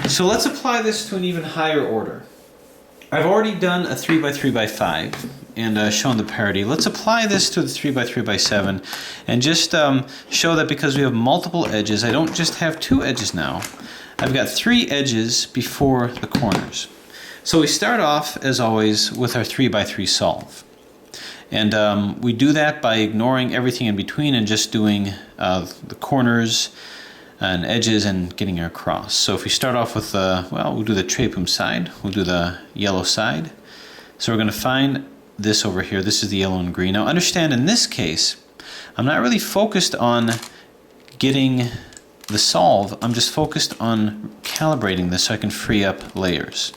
So let's apply this to an even higher order. I've already done a 3x3x5 and shown the parity. Let's apply this to the 3x3x7 and just show that because we have multiple edges, I don't just have 2 edges now. I've got 3 edges before the corners. So we start off, as always, with our 3x3 solve. And we do that by ignoring everything in between and just doing the corners and edges and getting across. So if we start off with, well, we'll do the Traiphum side, we'll do the yellow side. So we're going to find this over here. This is the yellow and green. Now understand, in this case, I'm not really focused on getting the solve. I'm just focused on calibrating this so I can free up layers.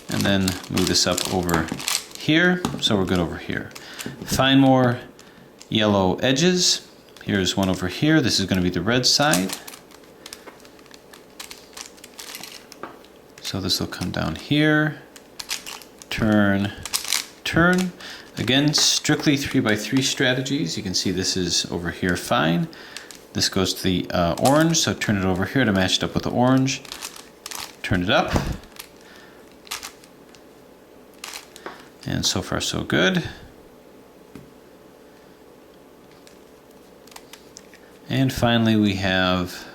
And then move this up over here, so we're good over here. Find more yellow edges. Here's one over here. This is going to be the red side. So this will come down here. Turn, turn. Again, strictly 3x3 strategies. You can see this is over here fine. This goes to the orange, so turn it over here to match it up with the orange. Turn it up. And so far so good. And finally we have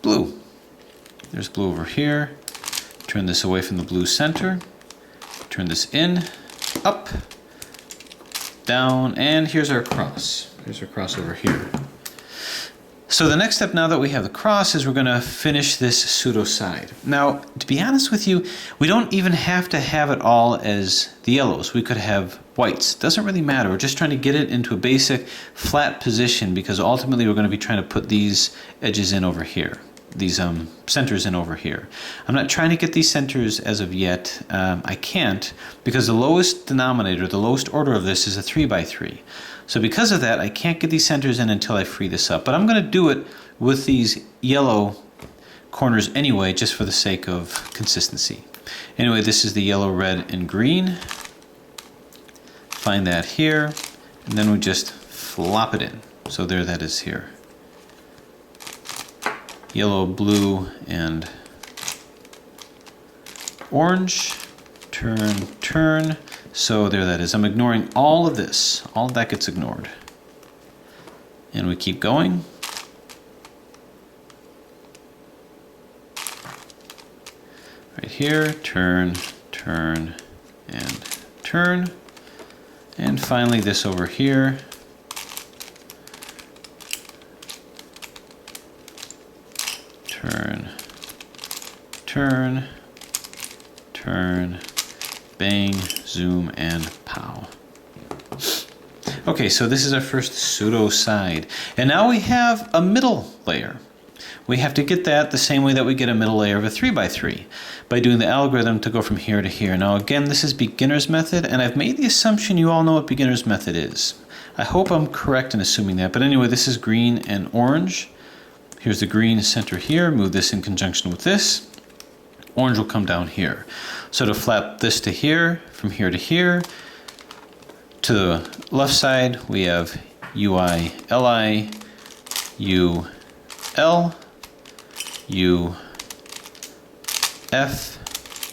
blue. There's blue over here. Turn this away from the blue center. Turn this in, up, down, and here's our cross. Here's our cross over here. So the next step, now that we have the cross, is we're going to finish this pseudo side. Now, to be honest with you, we don't even have to have it all as the yellows. We could have whites. Doesn't really matter. We're just trying to get it into a basic flat position because ultimately we're going to be trying to put these edges in over here. These centers in over here. I'm not trying to get these centers as of yet. I can't because the lowest denominator, the lowest order of this is a 3x3. So because of that, I can't get these centers in until I free this up. But I'm going to do it with these yellow corners anyway, just for the sake of consistency. Anyway, this is the yellow, red, and green. Find that here, and then we just flop it in. So there that is here. Yellow, blue, and orange. Turn, turn. So there that is. I'm ignoring all of this. All of that gets ignored. And we keep going. Right here, turn, turn, and turn. And finally this over here. Turn, turn, turn, bang, zoom, and pow. Okay, so this is our first pseudo side. And now we have a middle layer. We have to get that the same way that we get a middle layer of a 3x3 by doing the algorithm to go from here to here. Now again, this is beginner's method, and I've made the assumption you all know what beginner's method is. I hope I'm correct in assuming that, but anyway, this is green and orange. Here's the green center here, move this in conjunction with this. Orange will come down here. So to flap this to here, from here to here, to the left side we have UI, LI, U, L, U, F,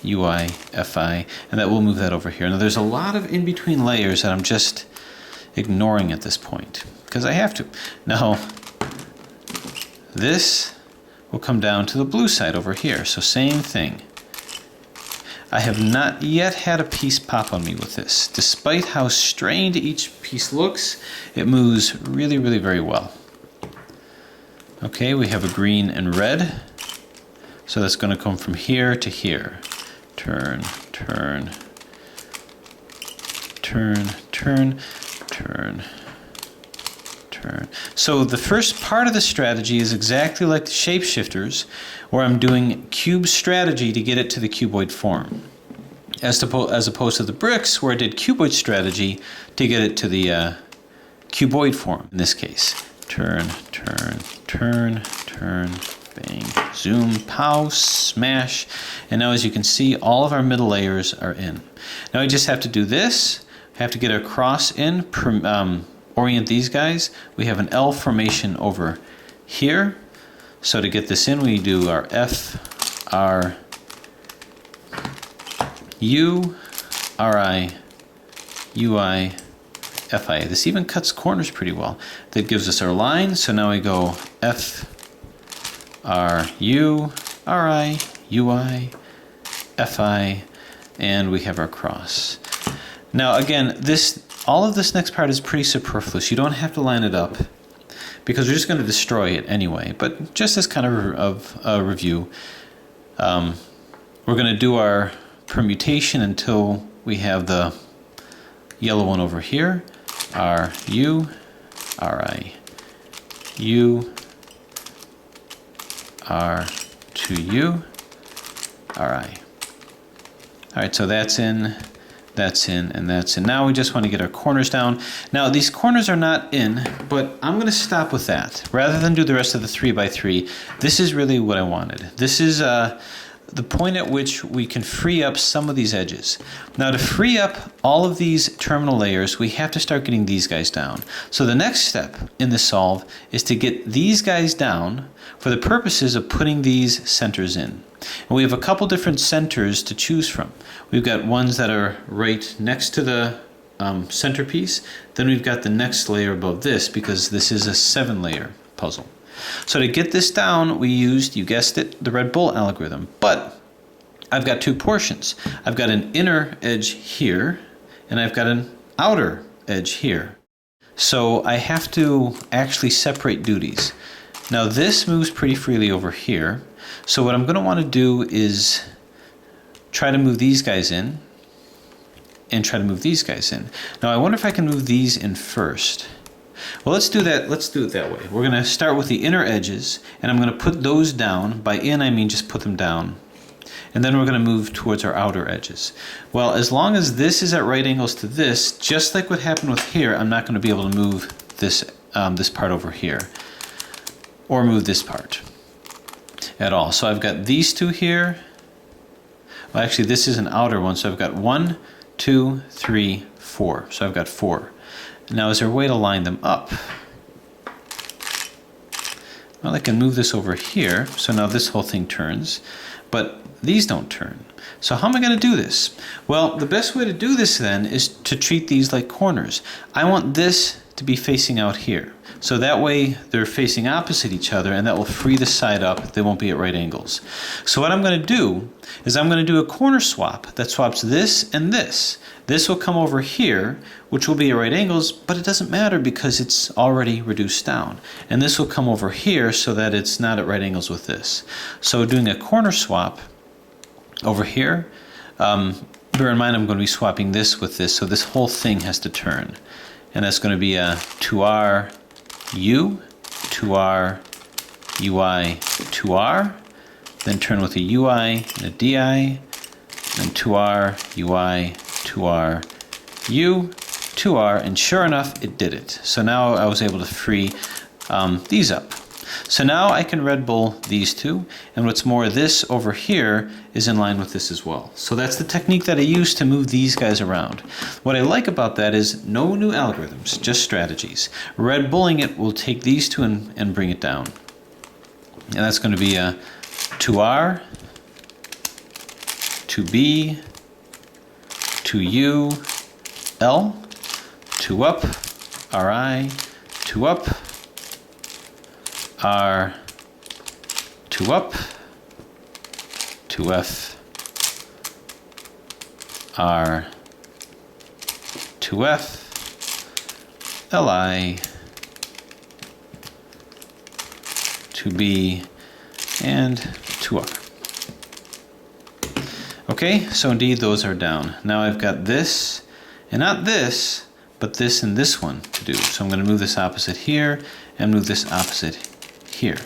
UI, FI, and that will move that over here. Now there's a lot of in-between layers that I'm just ignoring at this point, because I have to. Now, this will come down to the blue side over here, so same thing. I have not yet had a piece pop on me with this. Despite how strained each piece looks, it moves really, really very well. Okay, we have a green and red, so that's going to come from here to here. Turn, turn, turn, turn, turn, turn. So the first part of the strategy is exactly like the shapeshifters, where I'm doing cube strategy to get it to the cuboid form, as opposed to the bricks, where I did cuboid strategy to get it to the cuboid form in this case. Turn, turn, turn, turn, bang, zoom, pow, smash. And now as you can see, all of our middle layers are in. Now I just have to do this, have to get a cross in, orient these guys. We have an L formation over here. So to get this in, we do our F, R, U, RI, UI, FI. This even cuts corners pretty well. That gives us our line. So now we go F, R, U, RI, UI, FI, and we have our cross. Now again, all of this next part is pretty superfluous. You don't have to line it up because we're just going to destroy it anyway. But just as kind of a review, we're going to do our permutation until we have the yellow one over here. R, U, RI, U, R, to U, RI. All right, so that's in, and that's in. Now we just want to get our corners down. Now these corners are not in, but I'm going to stop with that. Rather than do the rest of the 3x3, this is really what I wanted. This is the point at which we can free up some of these edges. Now to free up all of these terminal layers, we have to start getting these guys down. So the next step in the solve is to get these guys down for the purposes of putting these centers in. And we have a couple different centers to choose from. We've got ones that are right next to the centerpiece. Then we've got the next layer above this because this is a 7-layer puzzle. So to get this down, we used, you guessed it, the Red Bull algorithm. But I've got two portions. I've got an inner edge here, and I've got an outer edge here. So I have to actually separate duties. Now this moves pretty freely over here. So what I'm going to want to do is try to move these guys in and try to move these guys in. Now I wonder if I can move these in first. Well, let's do that. Let's do it that way. We're going to start with the inner edges, and I'm going to put those down. By in, I mean just put them down. And then we're going to move towards our outer edges. Well, as long as this is at right angles to this, just like what happened with here, I'm not going to be able to move this, this part over here, or move this part at all. So I've got these two here. Well, actually, this is an outer one, so I've got 1, 2, 3, 4. So I've got 4. Now, is there a way to line them up? Well, I can move this over here, so now this whole thing turns, but these don't turn. So how am I going to do this? Well, the best way to do this then is to treat these like corners. I want this to be facing out here. So that way they're facing opposite each other, and that will free the side up. They won't be at right angles. So what I'm going to do is I'm going to do a corner swap that swaps this and this. This will come over here, which will be at right angles, but it doesn't matter because it's already reduced down. And this will come over here so that it's not at right angles with this. So doing a corner swap over here, bear in mind I'm going to be swapping this with this, so this whole thing has to turn. And that's going to be a 2R, U, 2R, UI, 2R, then turn with a UI and a DI, then 2R, UI, 2R, U, 2R, and sure enough, it did it. So now I was able to free these up. So now I can Red Bull these two, and what's more, this over here is in line with this as well. So that's the technique that I use to move these guys around. What I like about that is no new algorithms, just strategies. Red Bulling it will take these two and bring it down. And that's going to be a 2R, 2B, 2U, L, 2 up, RI, 2 up, R, 2 up, 2F, R, 2F, LI, 2B, and 2R. Okay, so indeed those are down. Now I've got this, and not this, but this and this one to do. So I'm going to move this opposite here and move this opposite here.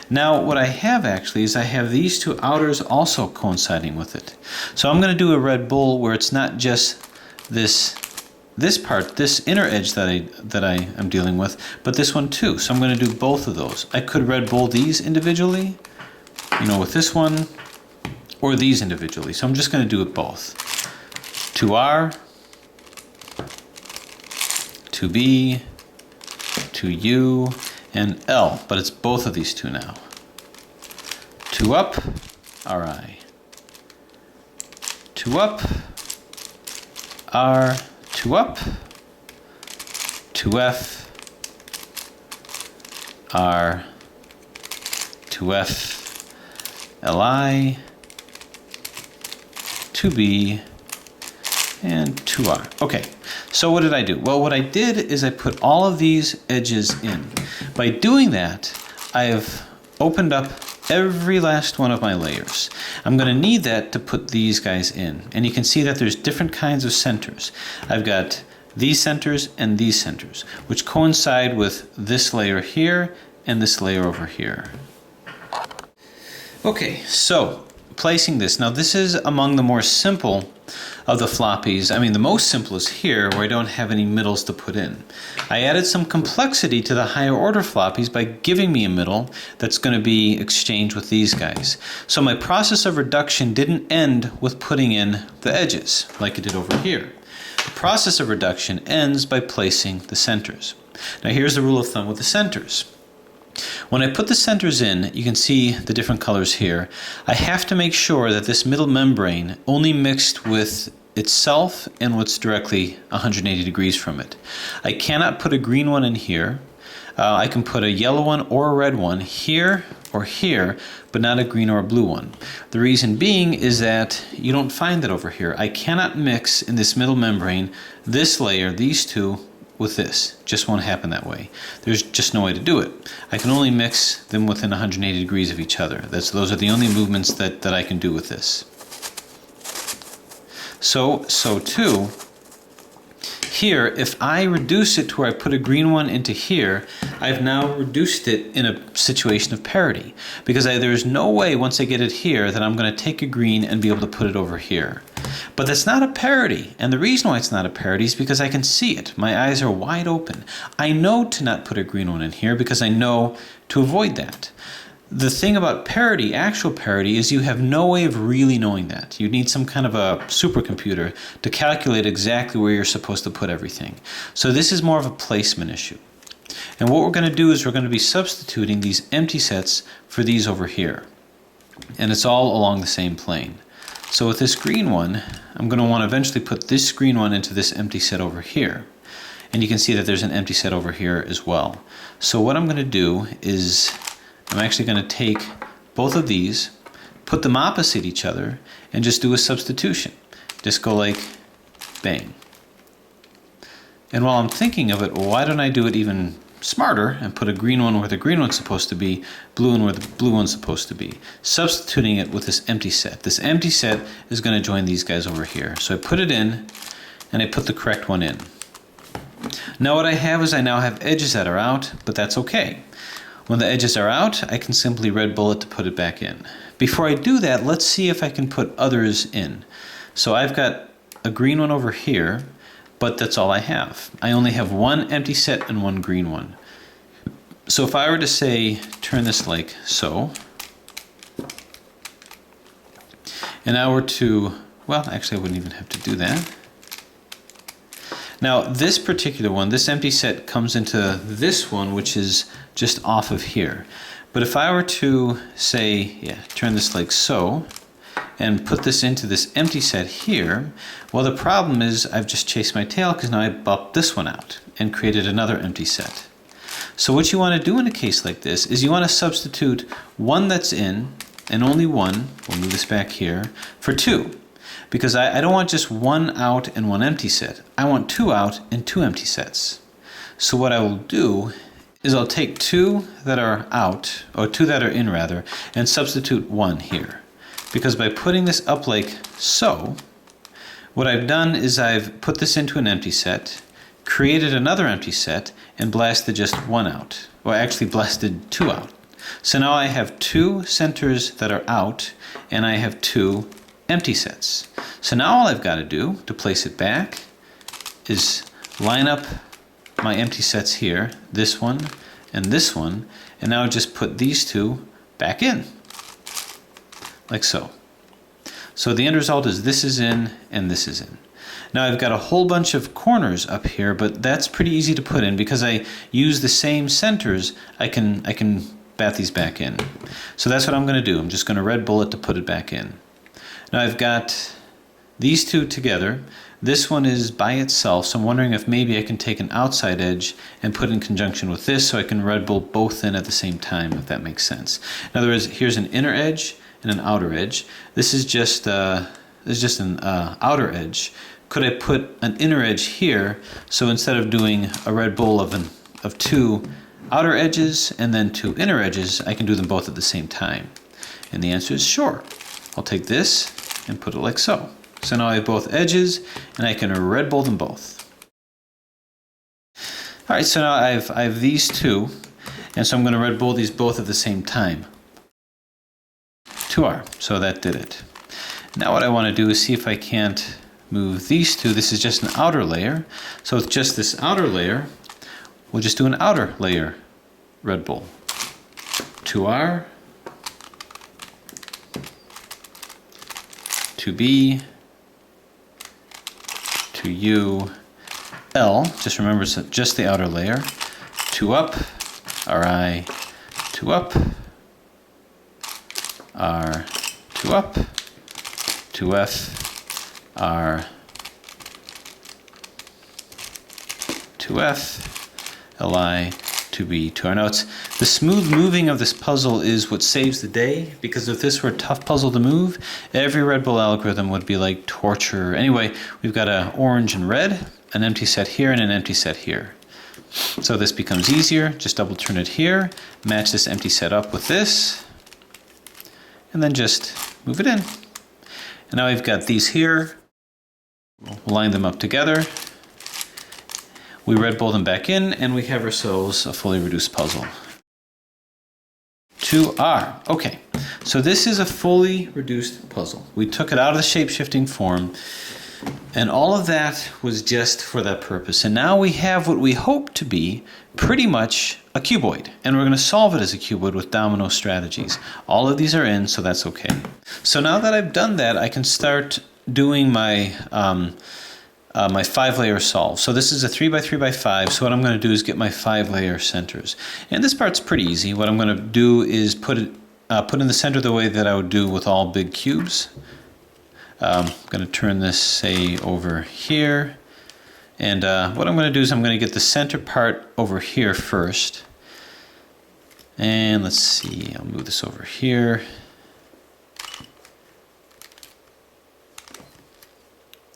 Now what I have actually is I have these two outers also coinciding with it. So I'm going to do a Red Bull where it's not just this part, this inner edge that I am dealing with, but this one too. So I'm going to do both of those. I could Red Bull these individually, you know, with this one, or these individually. So I'm just going to do it both. 2R, 2B, 2U, and L, but it's both of these two now. 2 up, Ri. 2 up, R, 2 up, 2F, R, 2F, Li, 2B, and 2R. Okay, so what did I do? Well, what I did is I put all of these edges in. By doing that, I have opened up every last one of my layers. I'm going to need that to put these guys in. And you can see that there's different kinds of centers. I've got these centers and these centers, which coincide with this layer here and this layer over here. Okay, so placing this. Now this is among the more simple of the floppies. I mean, the most simple is here, where I don't have any middles to put in. I added some complexity to the higher order floppies by giving me a middle that's going to be exchanged with these guys. So my process of reduction didn't end with putting in the edges like it did over here. The process of reduction ends by placing the centers. Now here's the rule of thumb with the centers. When I put the centers in, you can see the different colors here. I have to make sure that this middle membrane only mixed with itself and what's directly 180 degrees from it. I cannot put a green one in here. I can put a yellow one or a red one here or here, but not a green or a blue one. The reason being is that you don't find that over here. I cannot mix in this middle membrane this layer, these two, with this. Just won't happen that way. There's just no way to do it. I can only mix them within 180 degrees of each other. Those are the only movements that I can do with this. So too, here, if I reduce it to where I put a green one into here, I've now reduced it in a situation of parity. Because there's no way once I get it here that I'm going to take a green and be able to put it over here. But that's not a parity, and the reason why it's not a parity is because I can see it. My eyes are wide open. I know to not put a green one in here because I know to avoid that. The thing about parity, actual parity, is you have no way of really knowing that. You need some kind of a supercomputer to calculate exactly where you're supposed to put everything. So this is more of a placement issue. And what we're going to do is we're going to be substituting these empty sets for these over here. And it's all along the same plane. So with this green one, I'm going to want to eventually put this green one into this empty set over here. And you can see that there's an empty set over here as well. So what I'm going to do is I'm actually going to take both of these, put them opposite each other, and just do a substitution. Just go like bang. And while I'm thinking of it, why don't I do it even smarter and put a green one where the green one's supposed to be, blue one where the blue one's supposed to be, substituting it with this empty set. This empty set is going to join these guys over here. So I put it in, and I put the correct one in. Now what I have is I now have edges that are out, but that's okay. When the edges are out, I can simply red bullet to put it back in. Before I do that, let's see if I can put others in. So I've got a green one over here, but that's all I have. I only have one empty set and one green one. So if I were to say, turn this like so, and I were to, well, actually I wouldn't even have to do that. Now this particular one, this empty set comes into this one, which is just off of here. But if I were to say, yeah, turn this like so, and put this into this empty set here, well, the problem is I've just chased my tail because now I bumped this one out and created another empty set. So what you want to do in a case like this is you want to substitute one that's in, and only one, we'll move this back here, for two. Because I don't want just one out and one empty set. I want two out and two empty sets. So what I will do is I'll take two that are out, or two that are in rather, and substitute one here. Because by putting this up like so, what I've done is I've put this into an empty set, created another empty set, and blasted just one out. Or actually blasted two out. So now I have two centers that are out, and I have two empty sets. So now all I've got to do to place it back is line up my empty sets here, this one and this one, and now just put these two back in. Like so. So the end result is this is in and this is in. Now I've got a whole bunch of corners up here, but that's pretty easy to put in because I use the same centers. I can bat these back in. So that's what I'm going to do. I'm just going to red bullet to put it back in. Now I've got these two together. This one is by itself, so I'm wondering if maybe I can take an outside edge and put it in conjunction with this so I can red bolt both in at the same time, if that makes sense. In other words, here's an inner edge and an outer edge. This is just an outer edge. Could I put an inner edge here, so instead of doing a red bolt of two outer edges and then two inner edges, I can do them both at the same time? And the answer is sure. I'll take this and put it like so. So now I have both edges and I can red bolt them both. All right, so now I have these two, and so I'm going to red bolt these both at the same time. 2R, so that did it. Now what I want to do is see if I can't move these two. This is just an outer layer. So with just this outer layer, we'll just do an outer layer red bolt. 2R, 2B, 2U, L, just remember it's just the outer layer. 2 up, RI, 2 up, R, 2 up, 2F, R, 2F, LI, 2B, 2R. Now the smooth moving of this puzzle is what saves the day, because if this were a tough puzzle to move, every Red Bull algorithm would be like torture. Anyway, we've got an orange and red, an empty set here and an empty set here. So this becomes easier. Just double turn it here, match this empty set up with this, and then just move it in. And now we've got these here. We'll line them up together. We red bolt them back in, and we have ourselves a fully reduced puzzle. 2R. Okay, so this is a fully reduced puzzle. We took it out of the shape-shifting form, and all of that was just for that purpose. And now we have what we hope to be pretty much a cuboid, and we're going to solve it as a cuboid with domino strategies. All of these are in, so that's okay. So now that I've done that, I can start doing my my 5-layer solve. So this is a 3x3x5, so what I'm going to do is get my 5-layer centers. And this part's pretty easy. What I'm going to do is put in the center the way that I would do with all big cubes. I'm going to turn this, say, over here. And what I'm going to do is I'm going to get the center part over here first. And let's see, I'll move this over here.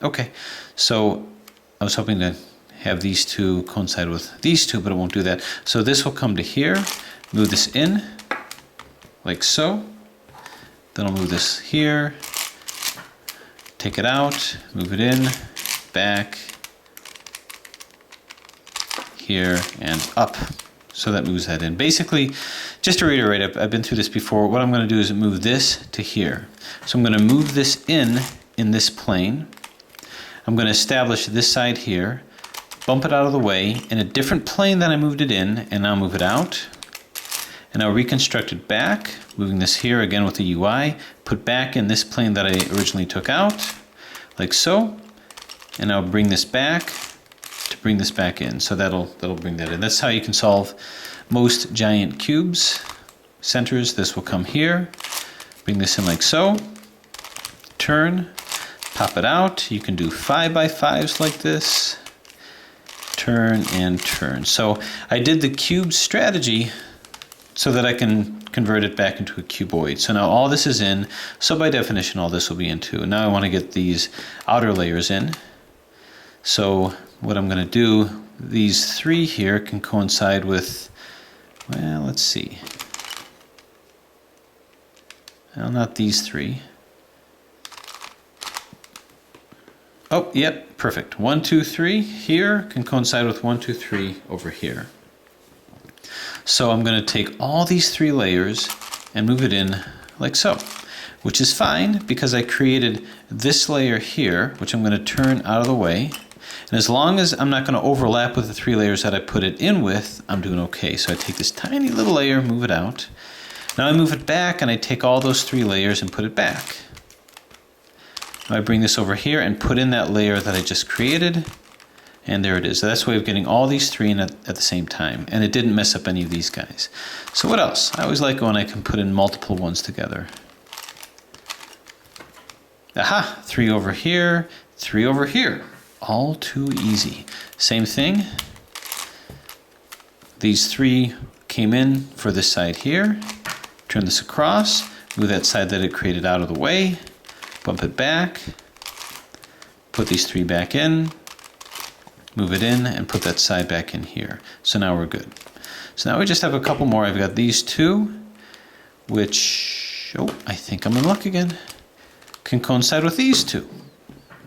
Okay, so I was hoping to have these two coincide with these two, but it won't do that. So this will come to here, move this in, like so. Then I'll move this here, take it out, move it in, back, here, and up. So that moves that in. Basically, just to reiterate, I've been through this before. What I'm going to do is move this to here. So I'm going to move this in this plane. I'm going to establish this side here, bump it out of the way in a different plane than I moved it in, and now move it out. And I'll reconstruct it back, moving this here again with the UI, put back in this plane that I originally took out, like so. And I'll bring this back to bring this back in. So that'll bring that in. That's how you can solve most giant cubes. Centers, this will come here, bring this in like so, turn, pop it out. You can do 5x5s like this, turn and turn. So I did the cube strategy so that I can convert it back into a cuboid. So now all this is in, so by definition all this will be in too. Now I want to get these outer layers in. So what I'm going to do, these three here can coincide with, well, let's see. Well, not these three. Oh, yep, perfect. 1, 2, 3 here can coincide with 1, 2, 3 over here. So I'm going to take all these 3 layers and move it in like so, which is fine because I created this layer here, which I'm going to turn out of the way. And as long as I'm not going to overlap with the 3 layers that I put it in with, I'm doing okay. So I take this tiny little layer, move it out. Now I move it back and I take all those 3 layers and put it back. Now I bring this over here and put in that layer that I just created And there it is. So that's the way of getting all these three in at the same time. And it didn't mess up any of these guys. So what else? I always like when I can put in multiple ones together. Aha! 3 over here, 3 over here. All too easy. Same thing. These 3 came in for this side here. Turn this across. Move that side that it created out of the way. Bump it back. Put these 3 back in. Move it in and put that side back in here. So now we're good. So now we just have a couple more. I've got these 2, which, oh, I think I'm in luck again. Can coincide with these 2.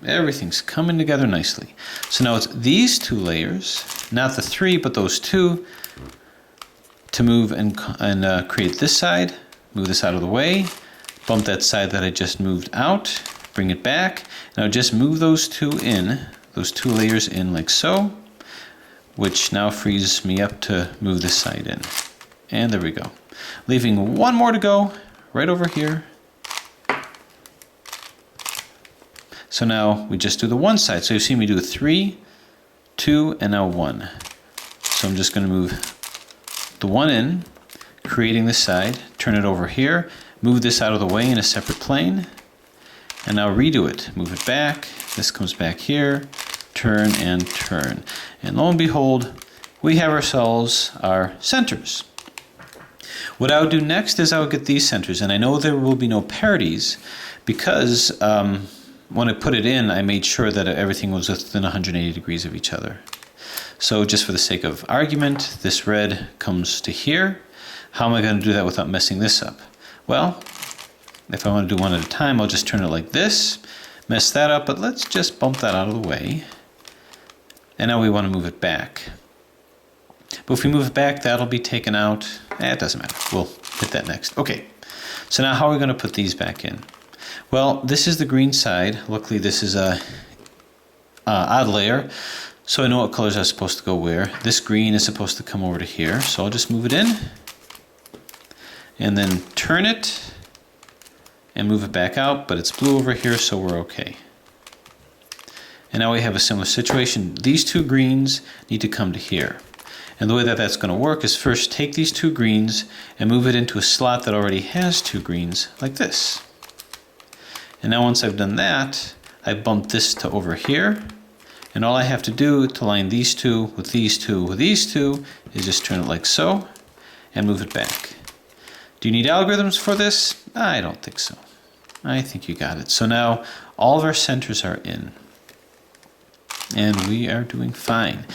Everything's coming together nicely. So now it's these 2 layers, not the 3, but those 2, to move and create this side. Move this out of the way. Bump that side that I just moved out. Bring it back. Now just move those 2 in, those 2 layers in like so, which now frees me up to move this side in. And there we go. Leaving one more to go, right over here. So now we just do the one side. So you see me do 3, 2, and now 1. So I'm just going to move the 1 in, creating this side, turn it over here, move this out of the way in a separate plane, and now redo it. Move it back, this comes back here, turn and turn. And lo and behold, we have ourselves our centers. What I would do next is I would get these centers, and I know there will be no parities because when I put it in, I made sure that everything was within 180 degrees of each other. So just for the sake of argument, this red comes to here. How am I going to do that without messing this up? Well, if I want to do one at a time, I'll just turn it like this, mess that up, but let's just bump that out of the way. And now we want to move it back. But if we move it back, that'll be taken out. It doesn't matter. We'll hit that next. Okay, so now how are we going to put these back in? Well, this is the green side. Luckily, this is a odd layer, so I know what colors are supposed to go where. This green is supposed to come over to here, so I'll just move it in, and then turn it, and move it back out, but it's blue over here, so we're okay. And now we have a similar situation. These 2 greens need to come to here. And the way that that's going to work is first take these 2 greens and move it into a slot that already has 2 greens, like this. And now once I've done that, I bump this to over here. And all I have to do to line these 2 with these 2 with these 2 is just turn it like so and move it back. Do you need algorithms for this? I don't think so. I think you got it. So now all of our centers are in. And we are doing fine.